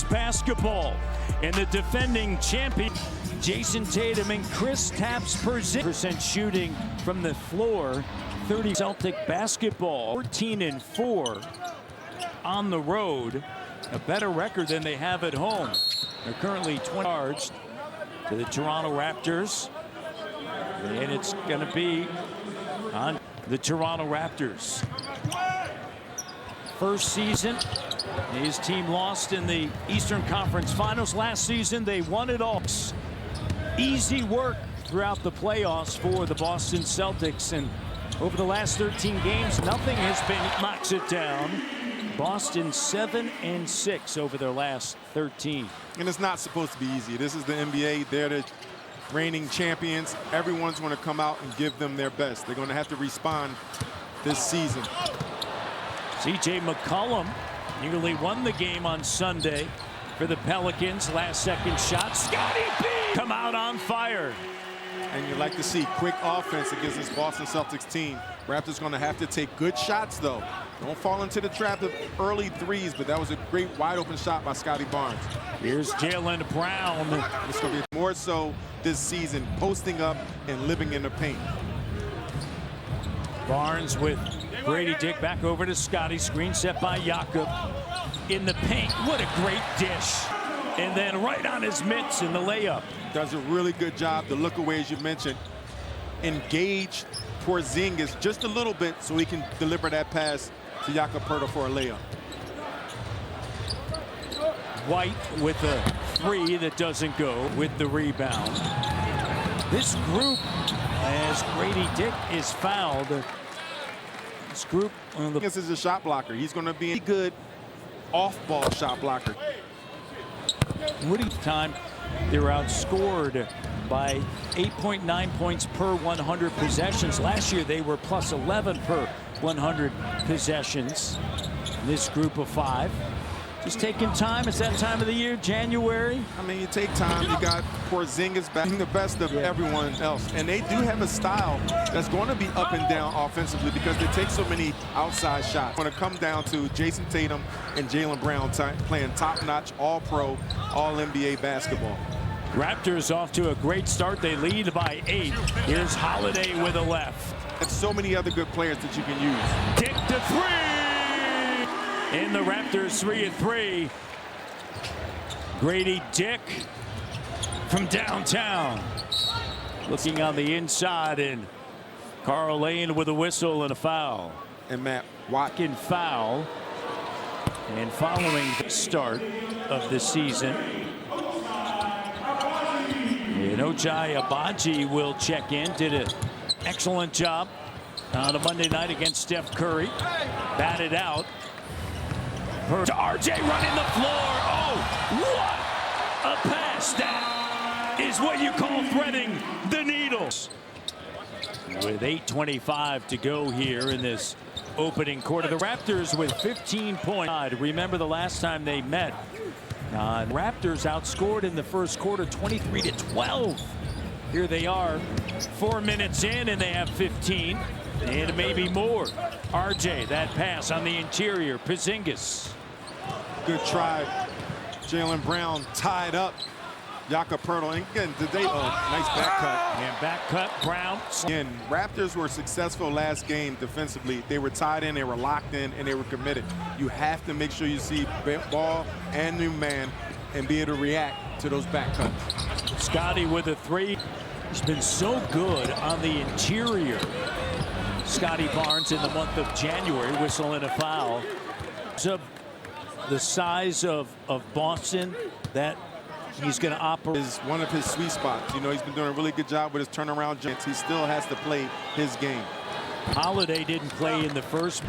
basketball. And the defending champion, Jason Tatum and Chris Tapps shooting from the floor. 30 Celtic basketball, 14-4 on the road. A better record than they have at home. They're currently 20 yards to the Toronto Raptors. And it's going to be on the Toronto Raptors. First season, his team lost in the Eastern Conference Finals. Last season, they won it all. Easy work throughout the playoffs for the Boston Celtics. And over the last 13 games, nothing has been knocks it down. Boston 7-6 over their last 13. And it's not supposed to be easy. This is the NBA. They're the reigning champions. Everyone's going to come out and give them their best. They're going to have to respond this season. C.J. McCollum nearly won the game on Sunday for the Pelicans. Last second shot. Scotty B come out on fire. And you like to see quick offense against this Boston Celtics team. Raptors going to have to take good shots, though. Don't fall into the trap of early threes, but that was a great wide open shot by Scotty Barnes. Here's Jaylen Brown. It's going to be more so this season, posting up and living in the paint. Barnes with Grady Dick back over to Scotty. Screen set by Jakob in the paint. What a great dish. And then right on his mitts in the layup. Does a really good job to look away, as you mentioned. Engage Porzingis just a little bit so he can deliver that pass to Jakob Poeltl for a layup. White with a three that doesn't go with the rebound. This group, as Grady Dick is fouled, this group This is a shot blocker. He's going to be a good off-ball shot blocker. Woody time, they were outscored by 8.9 points per 100 possessions. Last year they were plus 11 per 100 possessions. This group of five just taking time. It's that time of the year, January. I mean, you take time. You got Porzingis back, the best of everyone else, and they do have a style that's going to be up and down offensively because they take so many outside shots. It's going to come down to Jason Tatum and Jaylen Brown playing top-notch, all-pro, all-NBA basketball. Raptors off to a great start. They lead by 8. Here's Holiday with a left. And so many other good players that you can use. Dick to three. In the Raptors 3-3. Grady Dick from downtown. Looking on the inside, and Carl Lane with a whistle and a foul. And Matt Watkins foul. And following the start of the season, and Ochai Agbaji will check in. Did an excellent job on a Monday night against Steph Curry. Batted out. To RJ running the floor. Oh, what a pass. That is what you call threading the needles. With 8:25 to go here in this opening quarter. The Raptors with 15 points. Remember the last time they met. Raptors outscored in the first quarter 23-12. Here they are 4 minutes in, and they have 15 and maybe more. RJ, that pass on the interior. Porzingis. Good try. Jaylen Brown tied up Jakob Poeltl. And again, today, nice back cut. And back cut, Brown. Again, Raptors were successful last game defensively. They were tied in, they were locked in, and they were committed. You have to make sure you see ball and new man and be able to react to those back cuts. Scotty with a three. He's been so good on the interior. Scotty Barnes in the month of January, whistle and a foul. So the size of Boston that he's going to operate is one of his sweet spots. You know, he's been doing a really good job with his turnaround jumps. He still has to play his game. Holiday didn't play in the first.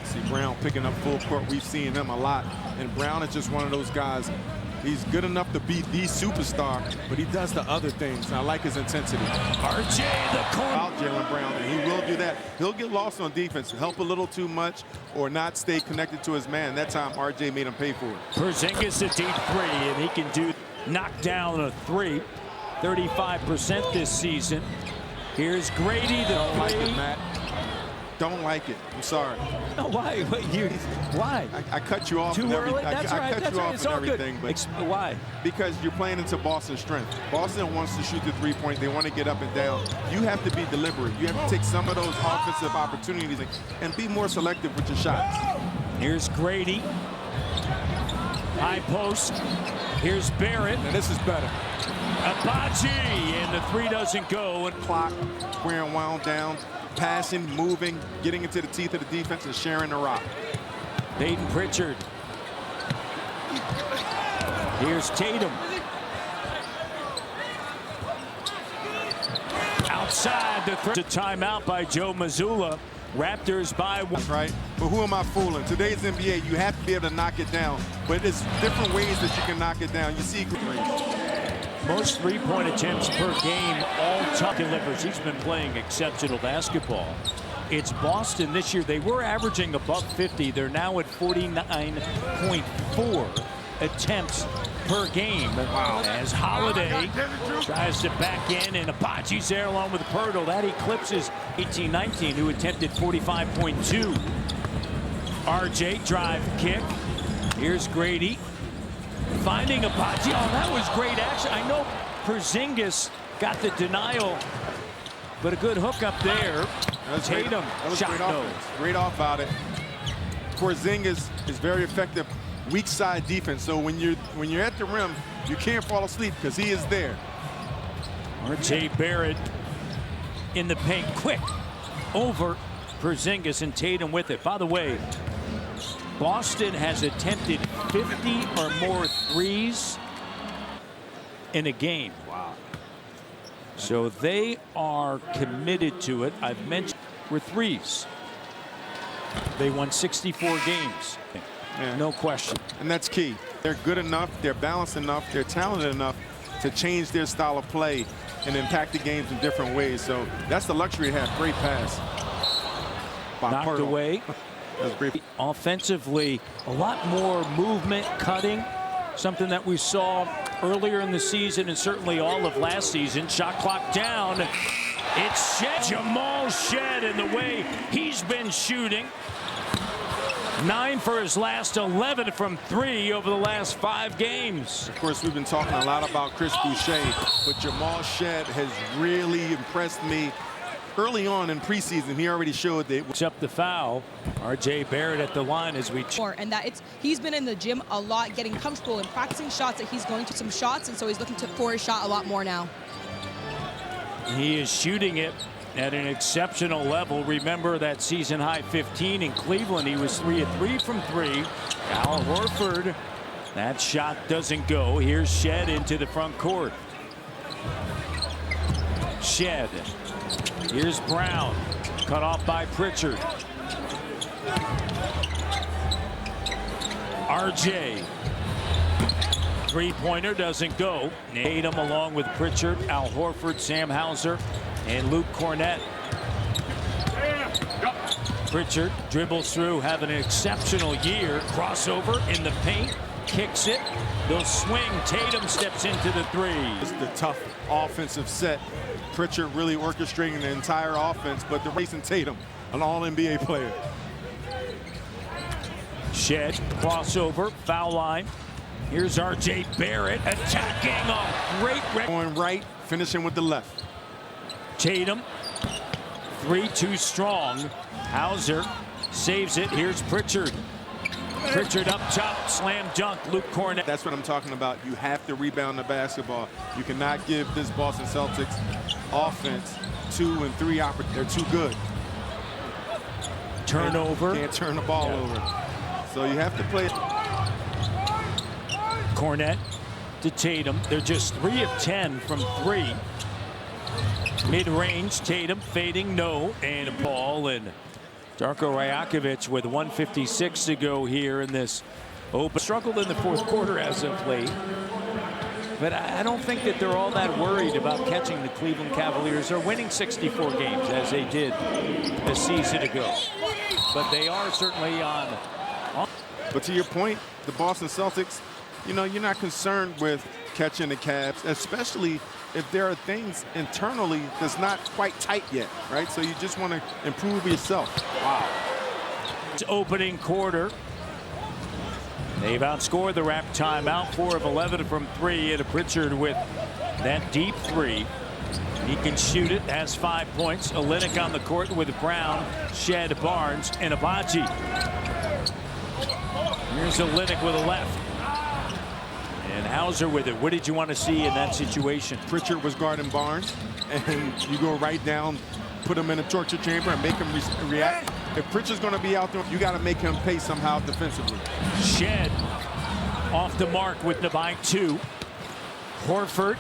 See Brown picking up full court. We've seen him a lot. And Brown is just one of those guys. He's good enough to be the superstar, but he does the other things. I like his intensity. RJ, the corner. Out Jaylen Brown, and he will do that. He'll get lost on defense, help a little too much, or not stay connected to his man. That time, RJ made him pay for it. Porzingis a deep three, and he can knock down a three. 35% this season. Here's Grady, the like it, Matt. don't like it. I'm sorry. No, why? Why? I cut you off. Too early? That's right. I cut you off It's and all everything. good. But Why? because you're playing into Boston's strength. Boston wants to shoot the three-point. They want to get up and down. You have to be deliberate. You have to take some of those offensive opportunities and be more selective with your shots. Here's Grady. High post. Here's Barrett. Now this is better. Abaji, and the three doesn't go. And Clock, wearing wound down, passing, moving, getting into the teeth of the defense and sharing the rock. Peyton Pritchard. Here's Tatum. Outside the timeout by Joe Mazzulla. Raptors by one. That's right. But who am I fooling? Today's NBA, you have to be able to knock it down. But there's different ways that you can knock it down. You see most three-point attempts per game all-time delivers. He's been playing exceptional basketball. It's Boston this year. They were averaging above 50. They're now at 49.4 attempts per game. Wow. As Holiday tries to back in, and Abaji's there along with Pirtle. That eclipses 18-19, who attempted 45.2. RJ drive kick. Here's Grady. Finding Abaji. Oh, that was great action. I know Porzingis got the denial, but a good hook up there. Tatum, shot no. Great off about it. Porzingis is very effective. Weak side defense. So when you're at the rim, you can't fall asleep because he is there. R.J. Barrett in the paint, quick over Porzingis, and Tatum with it. By the way, Boston has attempted 50 or more threes in a game. Wow. So they are committed to it. I've mentioned were threes. They won 64 games. Yeah. No question. And that's key. They're good enough, they're balanced enough, they're talented enough to change their style of play and impact the games in different ways. So that's the luxury to have. Great pass. Knocked Pirtle. away. That was great. Offensively, a lot more movement, cutting, something that we saw earlier in the season and certainly all of last season. Shot clock down. It's Shed. Jamal Shed, in the way he's been shooting. 9 for his last 11 from 3 over the last 5 games. Of course, we've been talking a lot about Chris Boucher, but Jamal Shed has really impressed me. Early on in preseason, he already showed that. Picks up the foul. R.J. Barrett at the line as we. And that he's been in the gym a lot, getting comfortable and practicing shots. That he's going to some shots, and so he's looking for his shot a lot more now. He is shooting it at an exceptional level. Remember that season high 15 in Cleveland. He was 3 of 3 from 3. Al Horford. That shot doesn't go. Here's Shed into the front court. Shed. Here's Brown. Cut off by Pritchard. RJ. Three-pointer doesn't go. Tatum along with Pritchard, Al Horford, Sam Hauser, and Luke Cornett. Pritchard dribbles through, having an exceptional year. Crossover in the paint, kicks it. They'll swing. Tatum steps into the three. It's the tough offensive set. Pritchard really orchestrating the entire offense, but the Jason Tatum, an all-NBA player. Shed, crossover, foul line. Here's R.J. Barrett attacking a great. Going right, finishing with the left. Tatum, 3 too strong. Hauser saves it. Here's Pritchard. Pritchard up top, slam dunk, Luke Cornett. That's what I'm talking about. You have to rebound the basketball. You cannot give this Boston Celtics offense 2 and 3 opportunities. They're too good. Turnover. Can't turn the ball over. So you have to play. Cornett to Tatum. They're just 3 of 10 from 3. Mid-range, Tatum fading, no, and a ball, and Darko Rajakovic with 1:56 to go here in this open. Struggled in the fourth quarter as of late, but I don't think that they're all that worried about catching the Cleveland Cavaliers. They're winning 64 games as they did a season ago, but they are certainly on. But to your point, the Boston Celtics, you know, you're not concerned with catching the Cavs, especially if there are things internally that's not quite tight yet, right? So you just want to improve yourself. Wow. It's opening quarter. They've outscored the Rap timeout, 4 of 11 from 3, and Pritchard with that deep 3. He can shoot it, has 5 points. Olynyk on the court with Brown, Shed, Barnes, and Abaji. Here's Olynyk with a left. And Hauser with it. What did you want to see in that situation? Pritchard was guarding Barnes, and you go right down, put him in a torture chamber, and make him react. If Pritchard's going to be out there, you got to make him pay somehow defensively. Shed off the mark with Nabai 2. Horford,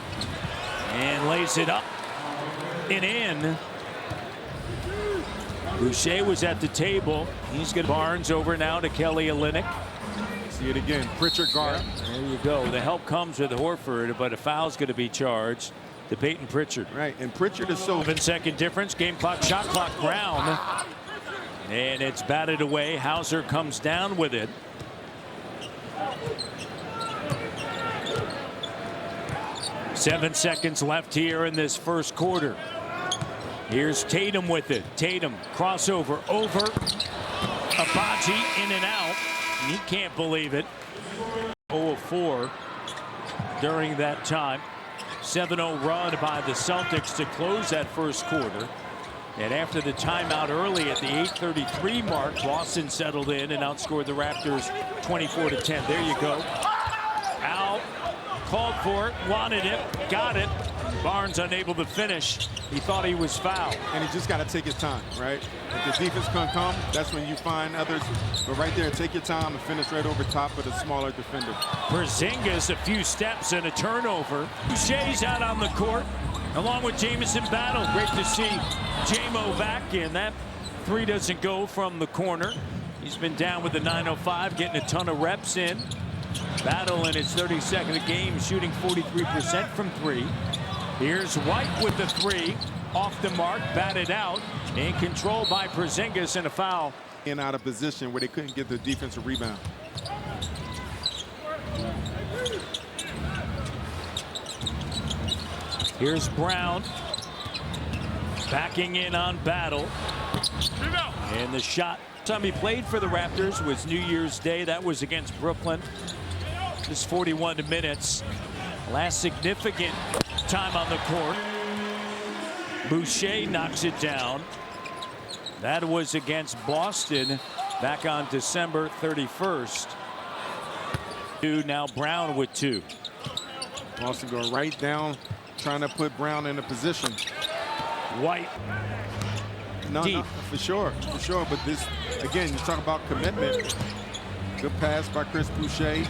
and lays it up and in. Boucher was at the table. He's got Barnes over now to Kelly Olynyk. See it again. Pritchard guard. Yeah, there you go. The help comes with Horford, but a foul's going to be charged to Peyton Pritchard. Right, and Pritchard is so... 7-second difference. Game clock, shot clock, Brown. And it's batted away. Hauser comes down with it. Seven seconds left here in this first quarter. Here's Tatum with it. Tatum crossover over. Abaji in and out. And he can't believe it. 0 of 4 during that time. 7-0 run by the Celtics to close that first quarter. And after the timeout early at the 8:33 mark, Boston settled in and outscored the Raptors 24-10. There you go. Al called for it, wanted it, got it. Barnes unable to finish. He thought he was fouled. And he just got to take his time, right? If the defense can come, that's when you find others. But right there, take your time and finish right over top of the smaller defender. Porzingis, a few steps and a turnover. Boucher's out on the court, along with Jamison Battle. Great to see J-Mo back in. That 3 doesn't go from the corner. He's been down with the 905, getting a ton of reps in. Battle in his 32nd game, shooting 43% from 3. Here's White with the 3, off the mark, batted out, in control by Porzingis, and a foul. In out of position where they couldn't get the defensive rebound. Here's Brown, backing in on Battle. And the shot. Time he played for the Raptors was New Year's Day. That was against Brooklyn. Just 41 minutes. Last significant time on the court. Boucher knocks it down. That was against Boston back on December 31st. Now Brown with 2. Boston go right down, trying to put Brown in a position. White. No, for sure. But this, again, you talk about commitment. Good pass by Chris Boucher.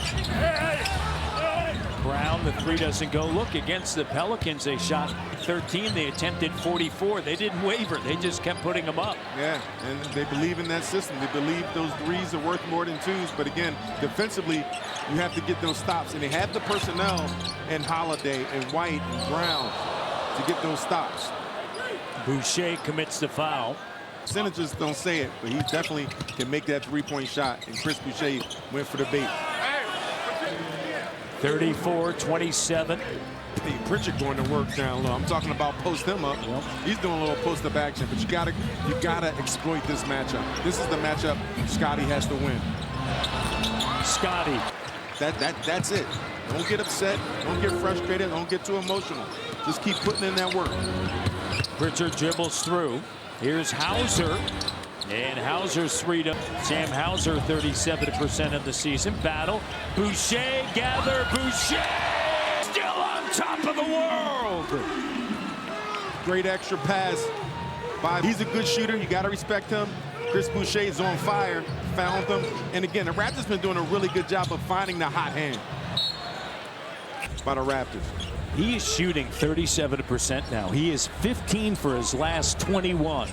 Brown, the 3 doesn't go. Look, against the Pelicans, they shot 13. They attempted 44. They didn't waver. They just kept putting them up. Yeah, and they believe in that system. They believe those 3s are worth more than 2s. But again, defensively, you have to get those stops. And they have the personnel and Holiday and White and Brown to get those stops. Boucher commits the foul. Percentages don't say it, but he definitely can make that 3-point shot. And Chris Boucher went for the bait. 34-27. Hey, Pritchard going to work down low. I'm talking about post him up. Yep. He's doing a little post-up action, but you gotta exploit this matchup. This is the matchup Scotty has to win. Scotty. That's it. Don't get upset. Don't get frustrated. Don't get too emotional. Just keep putting in that work. Pritchard dribbles through. Here's Hauser. And Hauser's 3 to Sam Hauser, 37% of the season. Battle. Boucher, gather. Boucher still on top of the world. Great extra pass. He's a good shooter. You got to respect him. Chris Boucher is on fire. Found them. And again, the Raptors been doing a really good job of finding the hot hand by the Raptors. He is shooting 37% now. He is 15 for his last 21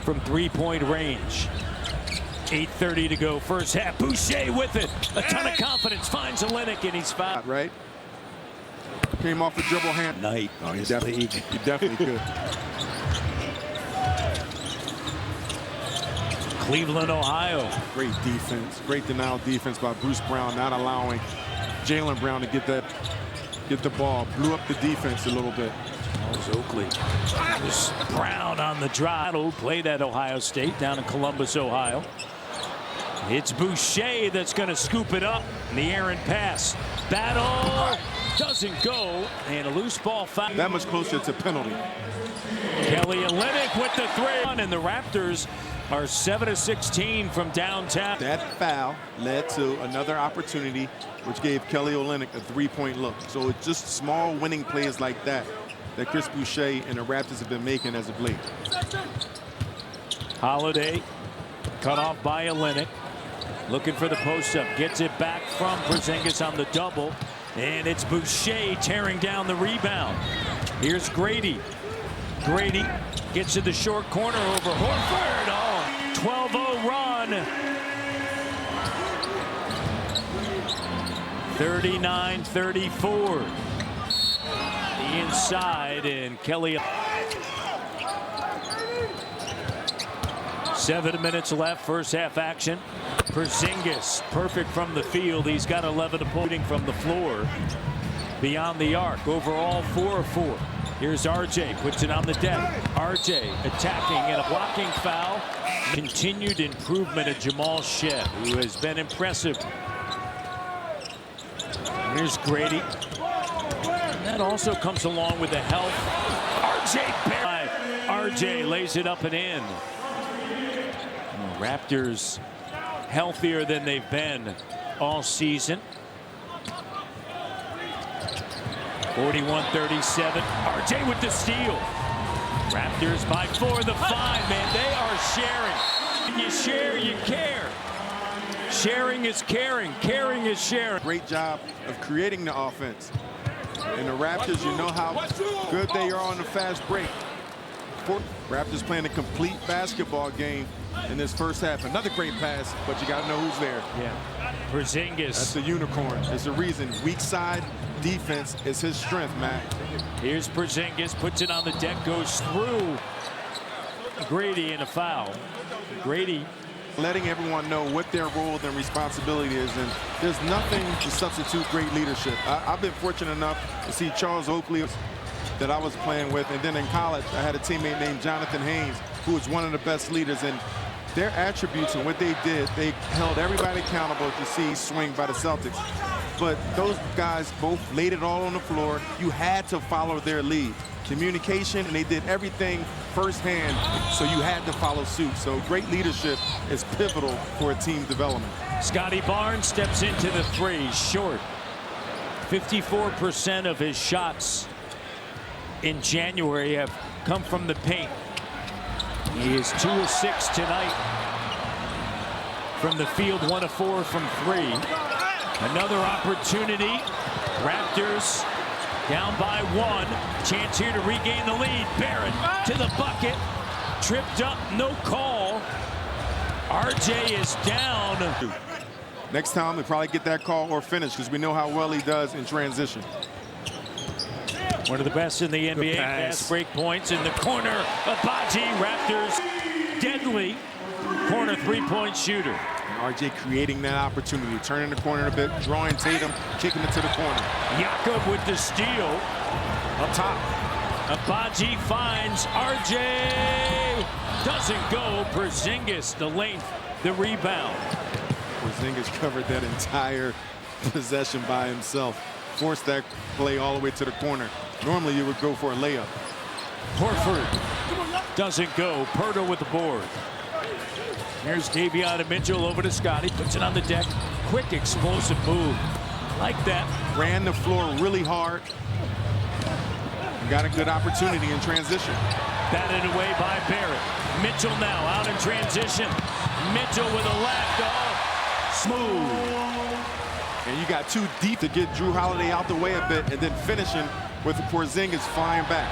from 3-point range. 8:30 to go first half. Boucher with it. A ton of confidence. Finds Olynyk and he's fouled. Right. Came off the dribble hand. Night. Oh, he definitely could. Cleveland, Ohio. Great defense. Great denial defense by Bruce Brown, not allowing Jaylen Brown to get the ball. Blew up the defense a little bit. That was Oakley. There's Brown on the drive. Played at Ohio State down in Columbus, Ohio. It's Boucher that's going to scoop it up. The errant pass. Battle doesn't go. And a loose ball foul. That much closer to penalty. Kelly Olynyk with the three. And the Raptors are 7-16 from downtown. That foul led to another opportunity, which gave Kelly Olynyk a three-point look. So it's just small winning plays like that Chris Boucher and the Raptors have been making as of late. Holiday cut off by Olynyk. Looking for the post-up. Gets it back from Porzingis on the double. And it's Boucher tearing down the rebound. Here's Grady. Grady gets to the short corner over Horford. Oh, 12-0 run. 39-34. The inside, and Kelly. 7 minutes left, first half action. Porzingis, perfect from the field. He's got 11 opposing from the floor. Beyond the arc, overall 4 of 4. Here's RJ, puts it on the deck. RJ attacking and a blocking foul. Continued improvement of Jamal Shead, who has been impressive. Here's Grady. And that also comes along with the help. RJ lays it up and in. Raptors healthier than they've been all season. 41-37. RJ with the steal. Raptors by 4, the 5, man. They are sharing. When you share, you care. Sharing is caring. Caring is sharing. Great job of creating the offense. And the Raptors, you know how good they are on the fast break. Raptors playing a complete basketball game in this first half. Another great pass, but you got to know who's there. Yeah. Porzingis. That's the unicorn. It's the reason. Weak side defense is his strength, Matt. Here's Porzingis, puts it on the deck, goes through Grady in a foul. Grady letting everyone know what their role and responsibility is, and there's nothing to substitute great leadership. I've been fortunate enough to see Charles Oakley that I was playing with, and then in college I had a teammate named Jonathan Haynes, who was one of the best leaders, and their attributes and what they did, they held everybody accountable to see swing by the Celtics. But those guys both laid it all on the floor. You had to follow their lead. Communication, and they did everything firsthand, so you had to follow suit. So great leadership is pivotal for a team development. Scotty Barnes steps into the three, short. 54% of his shots in January have come from the paint. He is 2 of 6 tonight from the field, 1 of 4 from 3. Another opportunity. Raptors down by 1. Chance here to regain the lead. Barrett to the bucket. Tripped up, no call. RJ is down. Next time, we probably get that call or finish, because we know how well he does in transition. One of the best in the NBA. Fast break points in the corner. Abaji, Raptors, deadly corner three-point shooter. And RJ creating that opportunity, turning the corner a bit, drawing Tatum, kicking it to the corner. Jakob with the steal. Up top. Abaji finds RJ. Doesn't go. Porzingis, the length, the rebound. Porzingis covered that entire possession by himself. Forced that play all the way to the corner. Normally you would go for a layup. Horford doesn't go. Pirtle with the board. Here's Davion Mitchell over to Scotty. Puts it on the deck. Quick, explosive move. Like that. Ran the floor really hard. Got a good opportunity in transition. Batted away by Barrett. Mitchell now out in transition. Mitchell with a left. Oh, smooth. And you got too deep to get Drew Holiday out the way a bit, and then finishing with the Porzingis flying back.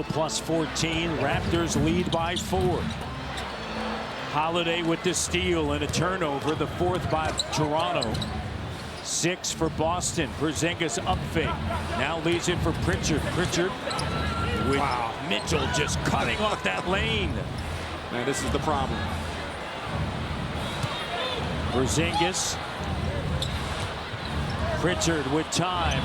Plus 14. Raptors lead by 4. Holiday with the steal and a turnover. The 4th by Toronto. 6 for Boston. Porzingis up fake. Now leaves it for Pritchard. Pritchard with Mitchell just cutting off that lane. Man, this is the problem. Pritchard with time.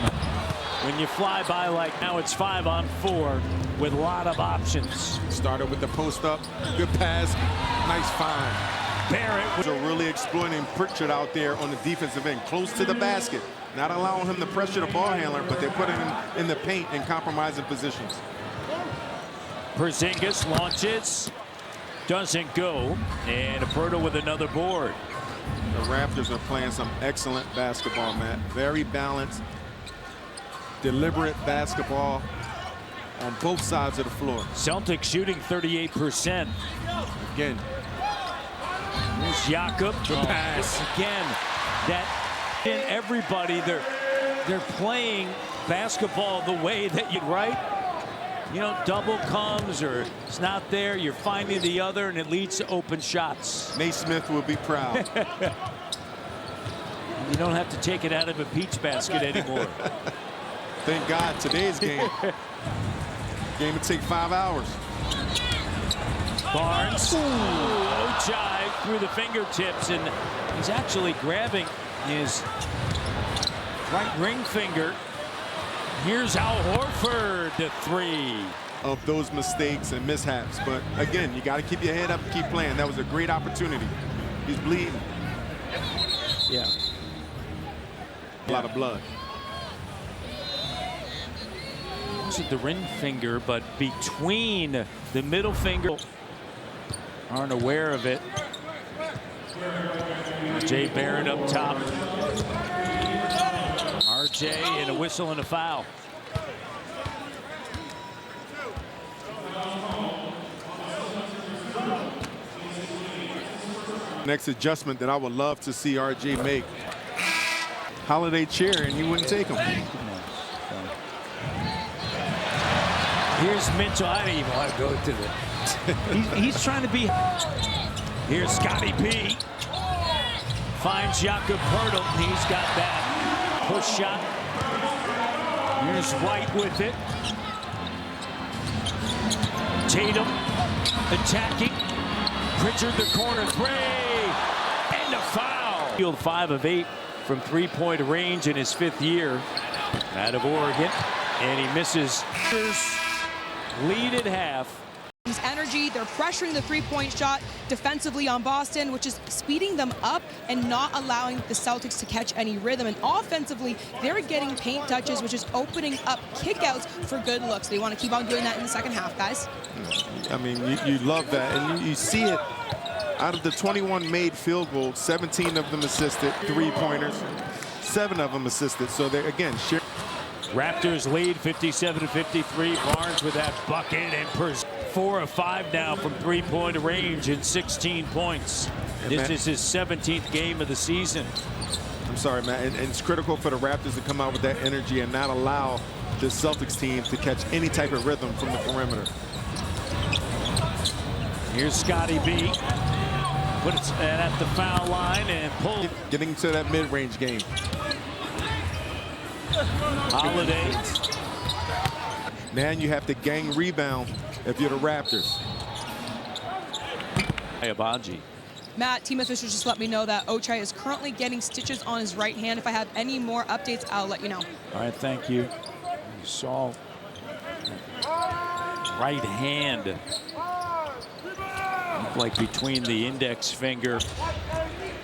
When you fly by like now, it's 5-on-4 with a lot of options. Started with the post up, good pass, nice find. Barrett Was really exploiting Pritchard out there on the defensive end, close to the basket, not allowing him to pressure the ball handler, but they're putting him in the paint in compromising positions. Porzingis launches, doesn't go, and Aperta with another board. The Raptors are playing some excellent basketball, Matt. Very balanced, deliberate basketball on both sides of the floor. Celtics shooting 38%. Again, Here's Jakob. the pass. Again, that in everybody, they're playing basketball the way that you'd right. You know, double comes or it's not there, you're finding the other, and it leads to open shots. Naismith will be proud. You don't have to take it out of a peach basket anymore. Thank God, today's game would take 5 hours. Barnes, Ochai through the fingertips, and he's actually grabbing his right ring finger. Here's Al Horford, the three. Of those mistakes and mishaps, but again, you got to keep your head up and keep playing. That was a great opportunity. He's bleeding. Yeah. A lot of blood. It wasn't the ring finger, but between the middle finger. Aren't aware of it. Jay Barrett up top. RJ and a whistle and a foul. Next adjustment that I would love to see RJ make. Holiday chair, and he wouldn't take him. Here's Mitchell. I don't even want to go to the. He's trying to be. Here's Scotty P. Finds Jakob Poeltl. He's got that push shot. Here's White with it. Tatum attacking. Pritchard the corner three. And a foul. Field 5 of 8 from three-point range in his 5th year out of Oregon. And he misses. Lead at half. Energy, they're pressuring the three-point shot defensively on Boston, which is speeding them up and not allowing the Celtics to catch any rhythm. And offensively, they're getting paint touches, which is opening up kickouts for good looks. They want to keep on doing that in the second half, guys. I mean, you love that, and you see it. Out of the 21 made field goals, 17 of them assisted, three-pointers, 7 of them assisted. So they're, again, Raptors lead 57-53. Barnes with that bucket, and 4 of 5 now from three-point range and 16 points. This is his 17th game of the season. I'm sorry, Matt, and it's critical for the Raptors to come out with that energy and not allow the Celtics team to catch any type of rhythm from the perimeter. Here's Scotty B. Puts it at the foul line and pull. Getting to that mid-range game. Holiday. Now you have to gang rebound if you're the Raptors. Abaji. Matt, team officials just let me know that Ochai is currently getting stitches on his right hand. If I have any more updates, I'll let you know. All right, thank you. You saw right hand. Like between the index finger.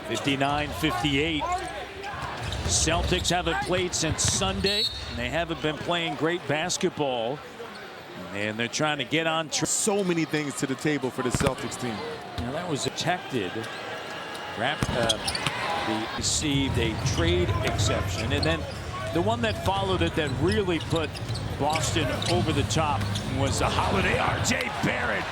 59-58. Celtics haven't played since Sunday. And they haven't been playing great basketball. And they're trying to get on track. So many things to the table for the Celtics team. Now that was detected. They received a trade exception. And then the one that followed it that really put Boston over the top was the Holiday RJ Barrett.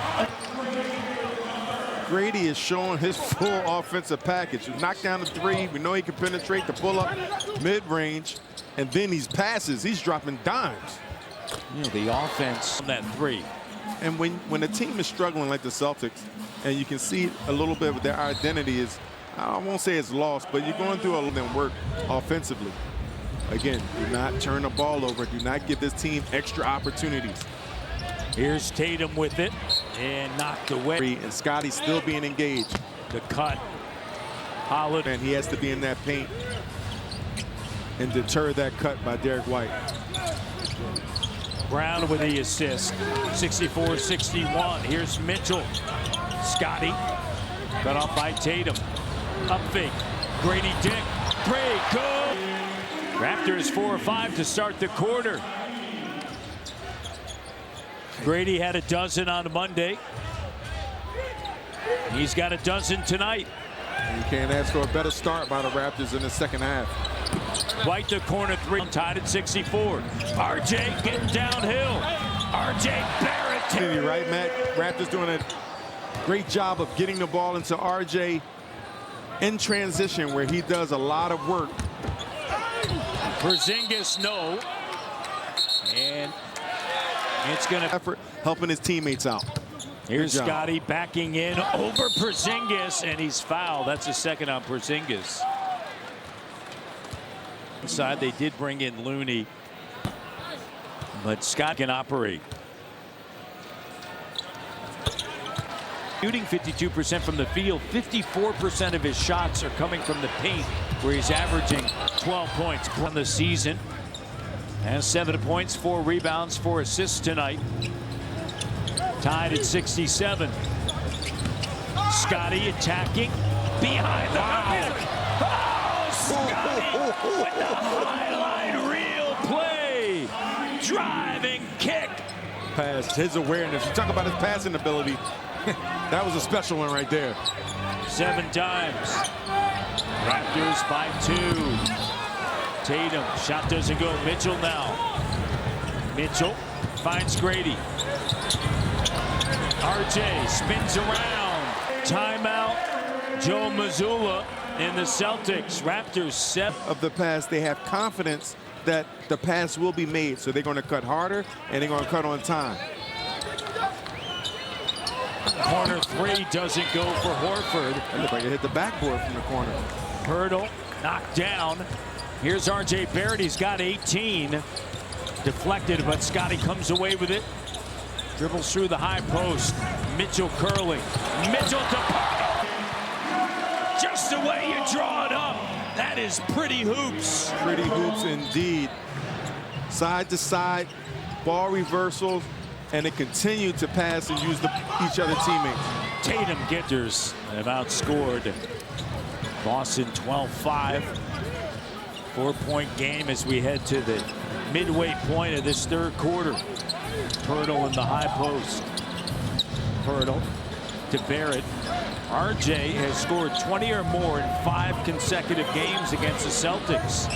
Grady is showing his full offensive package. Knock down the three. We know he can penetrate the pull-up mid-range. And then these passes, he's dropping dimes. You know, the offense on that three. And when a team is struggling like the Celtics, and you can see a little bit with their identity is, I won't say it's lost, but you're going through a little work offensively. Again, do not turn the ball over. Do not give this team extra opportunities. Here's Tatum with it and knocked away. And Scotty still being engaged. The cut. Holiday. And he has to be in that paint. and deter that cut by Derek White. Brown with the assist. 64-61. Here's Mitchell. Scotty. Cut off by Tatum. Up fake. Grady Dick. Three. Good. Raptors 4-5 to start the quarter. Grady had a dozen on Monday. He's got a dozen tonight. You can't ask for a better start by the Raptors in the second half. White the corner three, tied at 64. RJ getting downhill. RJ Barrett. Right, Matt? Raptors doing a great job of getting the ball into RJ in transition, where he does a lot of work. Porzingis, no. And it's going to effort helping his teammates out. Here's Scotty backing in over Porzingis, and he's fouled. That's a second on Porzingis. Inside, they did bring in Looney, but Scott can operate. Shooting 52% from the field, 54% of his shots are coming from the paint, where he's averaging 12 points on the season. Has 7 points, 4 rebounds, 4 assists tonight. Tied at 67. Scotty attacking behind the back. Oh, Scotty with the highlight reel play. Driving kick. Pass, his awareness. You talk about his passing ability. That was a special one right there. 7 times. Raptors by 2. Tatum, shot doesn't go. Mitchell now. Mitchell finds Grady. RJ spins around. Timeout. Joe Mazzulla in the Celtics. Raptors 7 of the pass. They have confidence that the pass will be made, so they're going to cut harder and they're going to cut on time. Corner 3 doesn't go for Horford. That looked like it hit the backboard from the corner. Hurdle knocked down. Here's RJ Barrett. He's got 18. Deflected, but Scotty comes away with it. Dribbles through the high post. Mitchell curling. Mitchell to Pardo. Just the way you draw it up. That is pretty hoops. Pretty hoops indeed. Side to side, ball reversals, and they continue to pass and use each other teammates. Tatum Gitters have outscored Boston 12-5. 4-point game as we head to the midway point of this third quarter. Hurdle in the high post. Hurdle to Barrett. RJ has scored 20 or more in 5 consecutive games against the Celtics.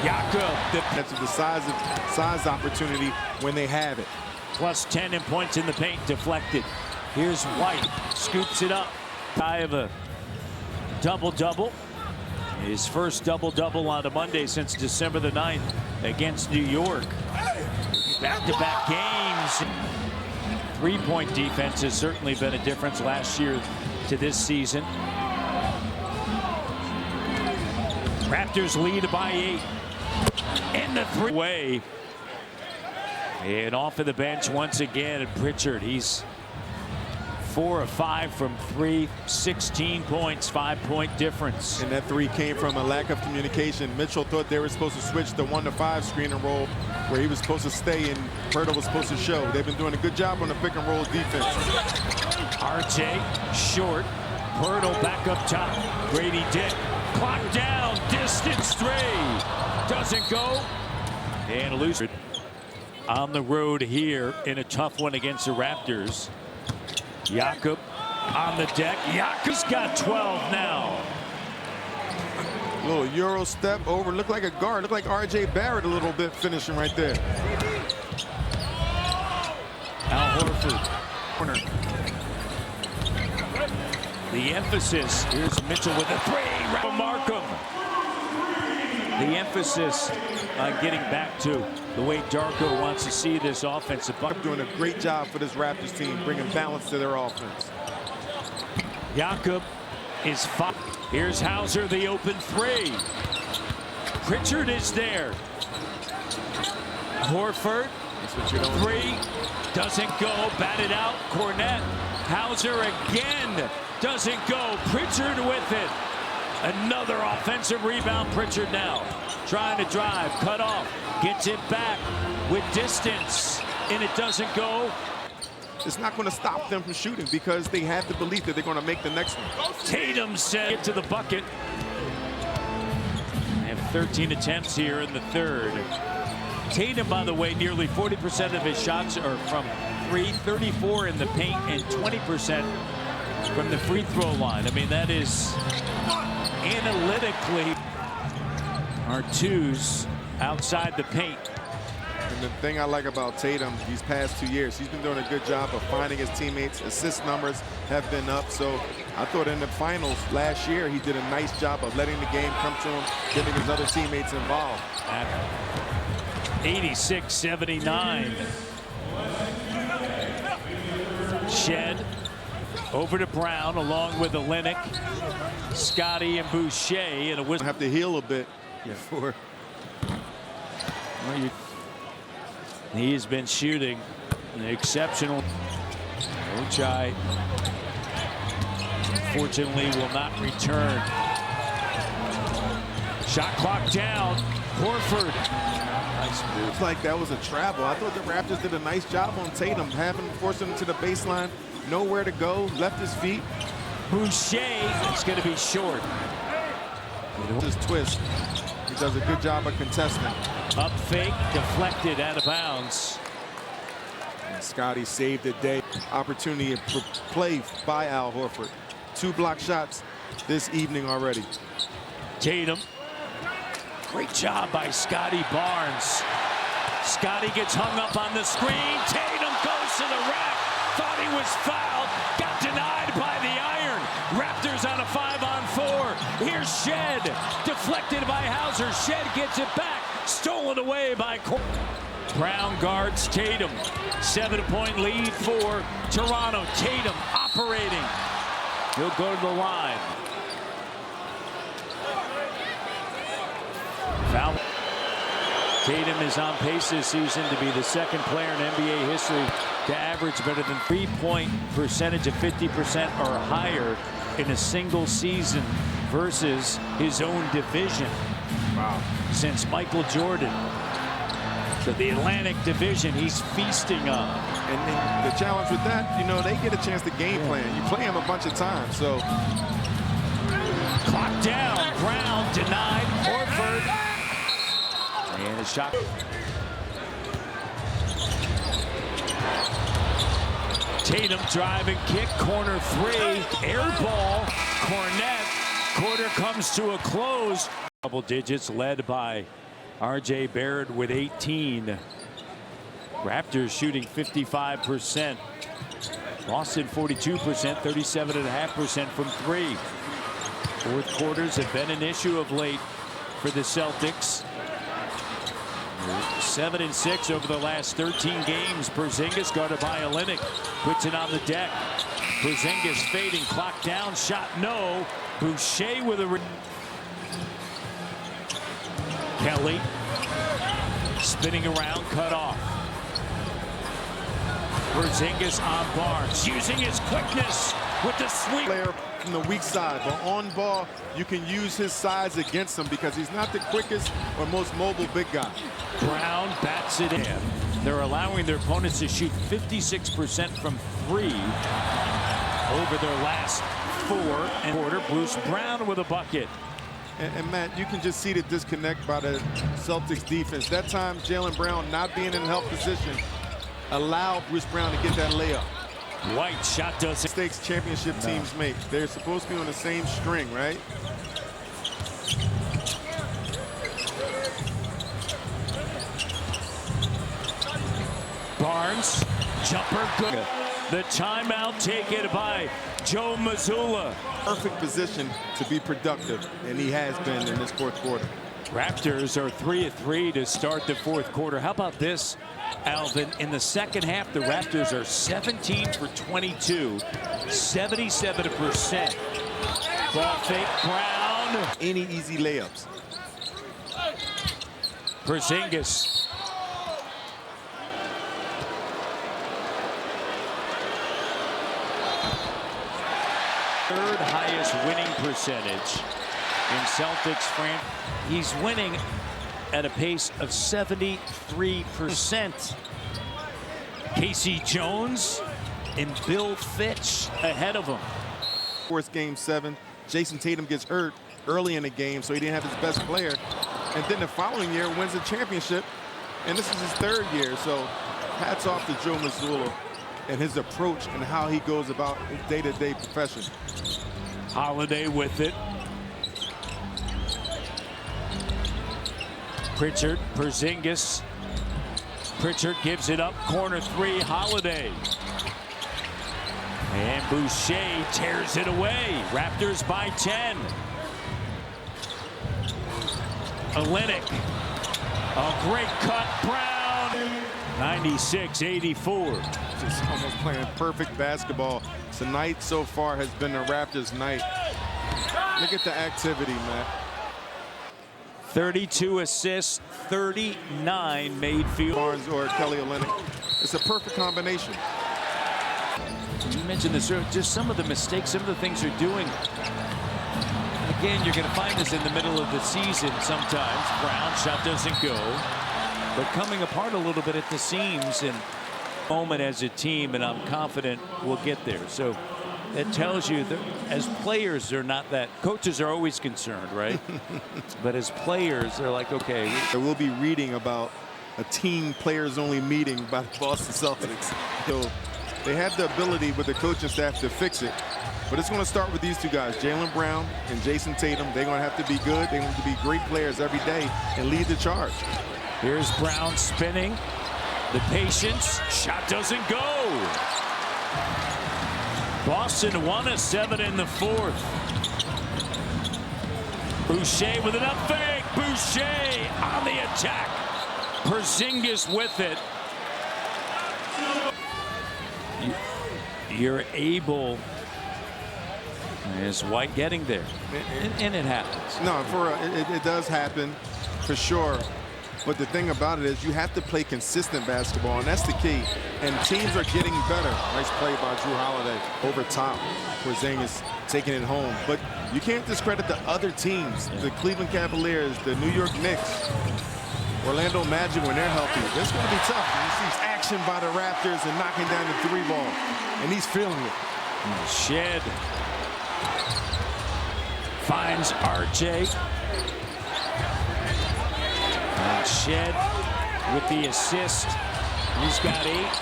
Jakob. That's the size opportunity when they have it. Plus 10 in points in the paint, deflected. Here's White, scoops it up. High of a double-double. His first double-double on a Monday since December the 9th against New York. Back-to-back games. 3-point defense has certainly been a difference last year to this season. Raptors lead by 8. In the 3-way. And off of the bench once again, and Pritchard, he's 4 of 5 from 3, 16 points, 5-point difference. And that 3 came from a lack of communication. Mitchell thought they were supposed to switch the 1-to-5 screen and roll, where he was supposed to stay and Hurdle was supposed to show. They've been doing a good job on the pick and roll defense. RJ short, Hurdle back up top. Grady Dick, clock down, distance stray, doesn't go, and loose. On the road here in a tough one against the Raptors. Jakob on the deck. Jakob's got 12 now. Little Euro step over, looked like a guard, looked like RJ Barrett a little bit finishing right there. Al Horford. Corner. The emphasis, here's Mitchell with a 3. Markham. The emphasis on getting back to the way Darko wants to see this offensive. Doing a great job for this Raptors team, bringing balance to their offense. Jakob is 5. Here's Hauser, the open 3. Pritchard is there. Horford, 3, doesn't go, batted out. Cornette, Hauser again, doesn't go. Pritchard with it. Another offensive rebound. Pritchard now trying to drive, cut off, gets it back with distance, and it doesn't go. It's not going to stop them from shooting because they have the belief that they're going to make the next one. Tatum said it to the bucket. They have 13 attempts here in the third. Tatum, by the way, nearly 40% of his shots are from three, 34 in the paint, and 20% from the free throw line. I mean, that is analytically our twos outside the paint. And the thing I like about Tatum these past 2 years, he's been doing a good job of finding his teammates. Assist numbers have been up. So I thought in the finals last year, he did a nice job of letting the game come to him, getting his other teammates involved. At 86-79. Shed over to Brown along with Olynyk, Scotty, and Boucher, and a whistle. Have to heal a bit before. Well, he has been shooting exceptional. Ochai, unfortunately, will not return. Shot clock down. Horford. Nice move. It's like that was a travel. I thought the Raptors did a nice job on Tatum, having forced him to the baseline, nowhere to go, left his feet. Boucher is going to be short. His twist. He does a good job of contesting. Up fake, deflected out of bounds. And Scotty saved the day. Opportunity for play by Al Horford. 2 block shots this evening already. Tatum. Great job by Scotty Barnes. Scotty gets hung up on the screen. Tatum goes to the rack. Thought he was fouled. Got denied by the iron. Raptors on a 5-on-4. Here's Shed. Deflected by Hauser. Shed gets it back. Stolen away by Brown guards Tatum. 7-point lead for Toronto. Tatum operating. He'll go to the line. Foul. Tatum is on pace this season to be the second player in NBA history to average better than 3-point percentage of 50% or higher in a single season versus his own division. Wow. Since Michael Jordan. So the Atlantic Division he's feasting on. And the challenge with that, you know, they get a chance to game plan. You play him a bunch of times, so. Clock down. Brown denied. Horford. And a shot. Tatum driving kick, corner 3, air ball, Cornette. Quarter comes to a close. Double digits led by R.J. Barrett with 18. Raptors shooting 55%. Boston 42%, 37.5% from 3. Fourth quarters have been an issue of late for the Celtics. 7-6 over the last 13 games. Porzingis guarded by Olynyk. Puts it on the deck. Porzingis fading. Clock down. Shot no. Boucher with a... Kelly. Spinning around. Cut off. Porzingis on Barnes. Using his quickness with the sweep. Player from the weak side, but on ball, you can use his size against him because he's not the quickest or most mobile big guy. Brown bats it in. They're allowing their opponents to shoot 56% from 3 over their last 4 and quarter. Bruce Brown with a bucket. And Matt, you can just see the disconnect by the Celtics defense. That time, Jaylen Brown not being in help position allowed Bruce Brown to get that layup. White shot doesn't. Mistakes championship teams make. They're supposed to be on the same string, right? Barnes, jumper good. The timeout taken by Joe Mazzulla. Perfect position to be productive, and he has been in this fourth quarter. Raptors are 3 of 3 to start the fourth quarter. How about this, Alvin? In the second half, the Raptors are 17 for 22, 77%. Ball fake, Brown. Any easy layups. Porzingis. Third highest winning percentage in Celtics franchise. He's winning at a pace of 73%. Casey Jones and Bill Fitch ahead of him. Of course, game 7, Jason Tatum gets hurt early in the game, so he didn't have his best player. And then the following year wins the championship, and this is his 3rd year. So hats off to Joe Mazzulla and his approach and how he goes about his day-to-day profession. Holiday with it. Pritchard, Porzingis. Pritchard gives it up, corner 3, Holiday. And Boucher tears it away. Raptors by 10. Olynyk. A great cut, Brown. 96-84. Just almost playing perfect basketball. Tonight so far has been the Raptors' night. Look at the activity, Matt. 32 assists, 39 made field. Barnes or Kelly Olynyk. It's a perfect combination. You mentioned this earlier, just some of the mistakes, some of the things they're doing. Again, you're going to find this in the middle of the season sometimes. Brown shot doesn't go, but coming apart a little bit at the seams and moment as a team, and I'm confident we'll get there. So it tells you that as players, they're not that. Coaches are always concerned, right? But as players, they're like, okay. We'll be reading about a team players-only meeting by the Boston Celtics. So they have the ability with the coaching staff to fix it. But it's going to start with these two guys, Jaylen Brown and Jason Tatum. They're going to have to be good. They're going to be great players every day and lead the charge. Here's Brown spinning. The patience. Shot doesn't go. Boston won a 7 in the 4th. Boucher with an up fake. Boucher on the attack. Porzingis with it. You're able. Is White getting there? And it happens. No, it does happen for sure. But the thing about it is you have to play consistent basketball, and that's the key. And teams are getting better. Nice play by Drew Holiday over top. Porzingis taking it home. But you can't discredit the other teams. Yeah. The Cleveland Cavaliers, the New York Knicks, Orlando Magic when they're healthy. It's going to be tough. You see action by the Raptors and knocking down the 3-ball. And he's feeling it. Shed finds RJ. And Shed with the assist. He's got 8.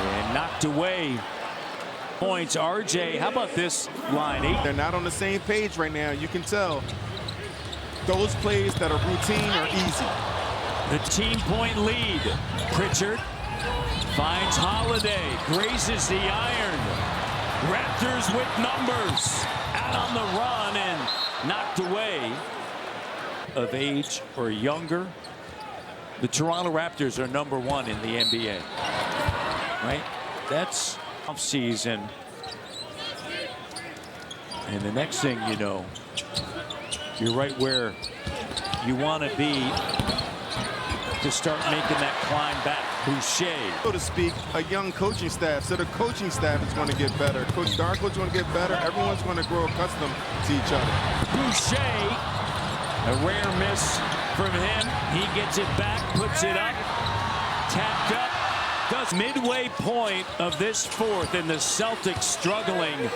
And knocked away. Points. RJ, how about this line? 8. They're not on the same page right now. You can tell. Those plays that are routine are easy. The team point lead. Pritchard finds Holiday. Grazes the iron. Raptors with numbers. Out on the run and knocked away. Of age or younger, the Toronto Raptors are #1 in the NBA. Right? That's off season. And the next thing you know, you're right where you want to be to start making that climb back. Boucher. So to speak, a young coaching staff. So the coaching staff is going to get better. Coach Darko's going to get better. Everyone's going to grow accustomed to each other. Boucher. A rare miss from him. He gets it back, puts it up, tapped up. Does midway point of this 4th, and the Celtics struggling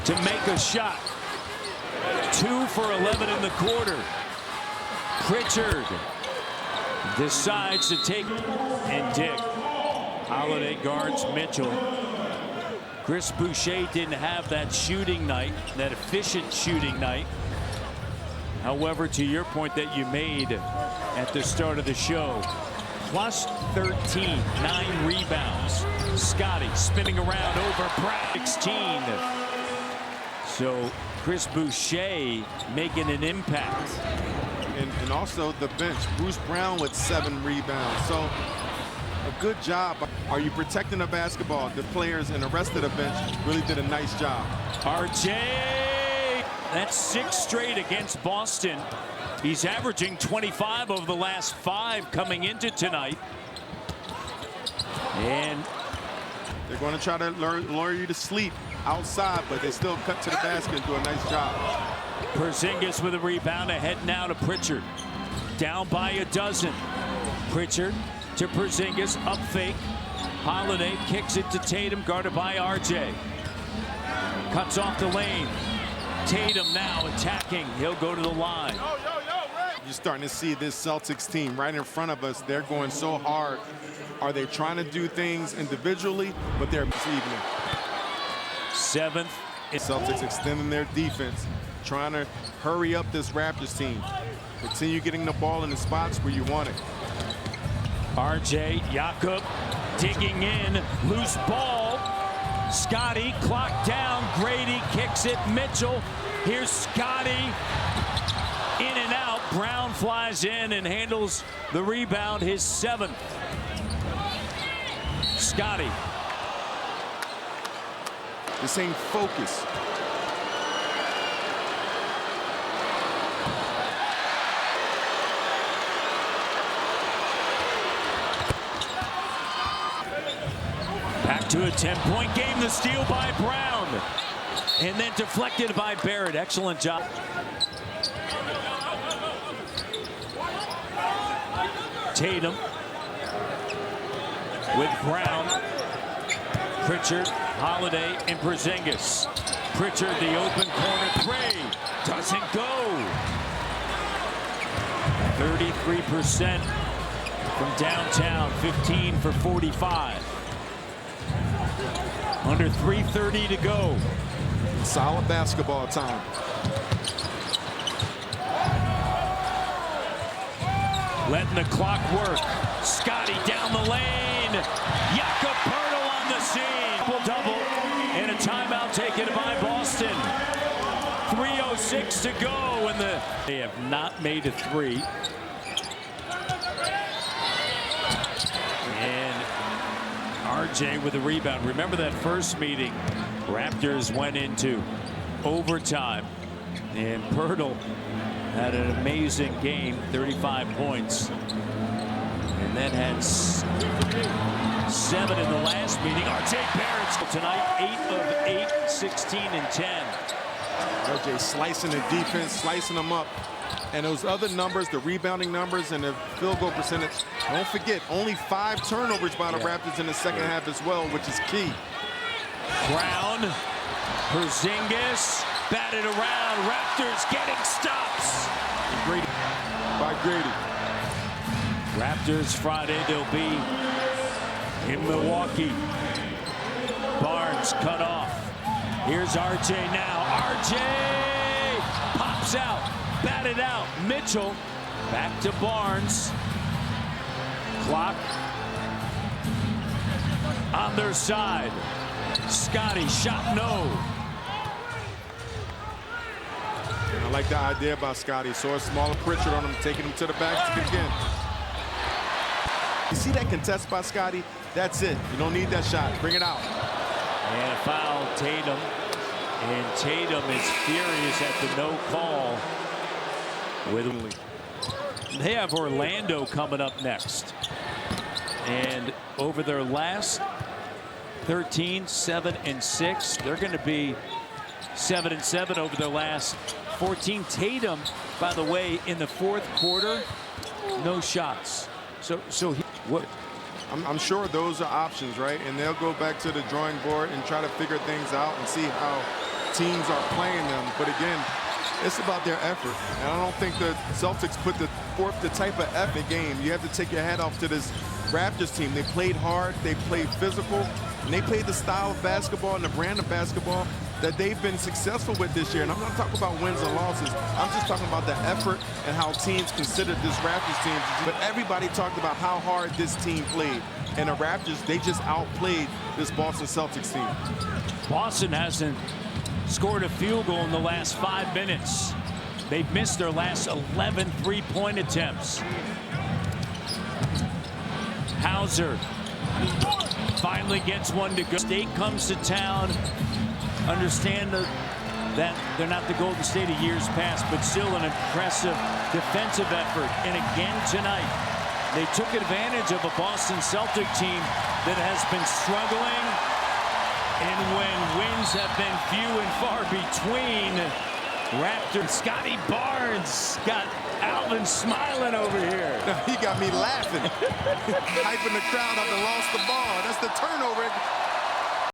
to make a shot. 2 for 11 in the quarter. Pritchard decides to take and dig. Holiday guards Mitchell. Chris Boucher didn't have that shooting night, that efficient shooting night. However, to your point that you made at the start of the show, plus 13, 9 rebounds. Scotty spinning around over Brown, 16. So Chris Boucher making an impact. And also the bench. Bruce Brown with 7 rebounds. So a good job. Are you protecting the basketball? The players and the rest of the bench really did a nice job. RJ. That's 6 straight against Boston. He's averaging 25 over the last 5 coming into tonight. And they're going to try to lure you to sleep outside, but they still cut to the basket and do a nice job. Porzingis with a rebound, ahead now to Pritchard. Down by a dozen. Pritchard to Porzingis, up fake. Holiday kicks it to Tatum, guarded by RJ. Cuts off the lane. Tatum now attacking. He'll go to the line. You're starting to see this Celtics team right in front of us. They're going so hard. Are they trying to do things individually, but they're misleading it. Seventh. Celtics extending their defense, trying to hurry up this Raptors team. Continue getting the ball in the spots where you want it. RJ, Jakob digging in, loose ball. Scotty, clock down, Grady kicks it, Mitchell. Here's Scotty, in and out. Brown flies in and handles the rebound, his seventh. Scotty. The same focus. Back to a 10-point game. The steal by Brown. And then deflected by Barrett. Excellent job. Tatum with Brown. Pritchard, Holiday, and Porzingis. Pritchard, the open corner three. Doesn't go. 33% from downtown. 15 for 45. Under 3:30 to go. Solid basketball time. Letting the clock work. Scotty down the lane. Jakob Poeltl on the scene. Double and a timeout taken by Boston. 3:06 to go, and they have not made a three. And RJ with a rebound. Remember that first meeting? Raptors went into overtime, and Poeltl had an amazing game, 35 points, and then had 7 in the last meeting. RJ Barrett's tonight, 8 of 8, 16 and 10. RJ slicing the defense, slicing them up. And those other numbers, the rebounding numbers and the field goal percentage, don't forget, only 5 turnovers by the Raptors in the second half as well, which is key. Brown, Porzingis, batted around. Raptors getting stops. Grady by Grady. Raptors Friday, they'll be in Milwaukee. Barnes cut off. Here's RJ now. RJ pops out, batted out. Mitchell back to Barnes. Clock on their side. Scotty shot no. I like the idea about Scotty. Saw a smaller Pritchard on him, taking him to the basket again. You see that contest by Scotty? That's it. You don't need that shot. Bring it out. And a foul, Tatum. And Tatum is furious at the no call. They have Orlando coming up next. And over their last 13, 7 and 6, they're going to be 7 and 7 over their last 14. Tatum, by the way, in the fourth quarter, no shots. I'm sure those are options, right? And they'll go back to the drawing board and try to figure things out and see how teams are playing them. But again, it's about their effort. And I don't think the Celtics put forth the type of effort game. You have to take your hat off to this Raptors team. They played hard, they played physical, and they played the style of basketball and the brand of basketball that they've been successful with this year. And I'm not talking about wins and losses. I'm just talking about the effort and how teams considered this Raptors team. But everybody talked about how hard this team played. And the Raptors, they just outplayed this Boston Celtics team. Boston hasn't scored a field goal in the last 5 minutes. They've missed their last 11 three-point attempts. Hauser finally gets one to go. State comes to town. Understand that they're not the Golden State of years past, but still an impressive defensive effort. And again tonight, they took advantage of a Boston Celtic team that has been struggling. And when wins have been few and far between, Raptors. Scotty Barnes got Alvin smiling over here. He got me laughing. Hyping the crowd up and lost the ball. That's the turnover.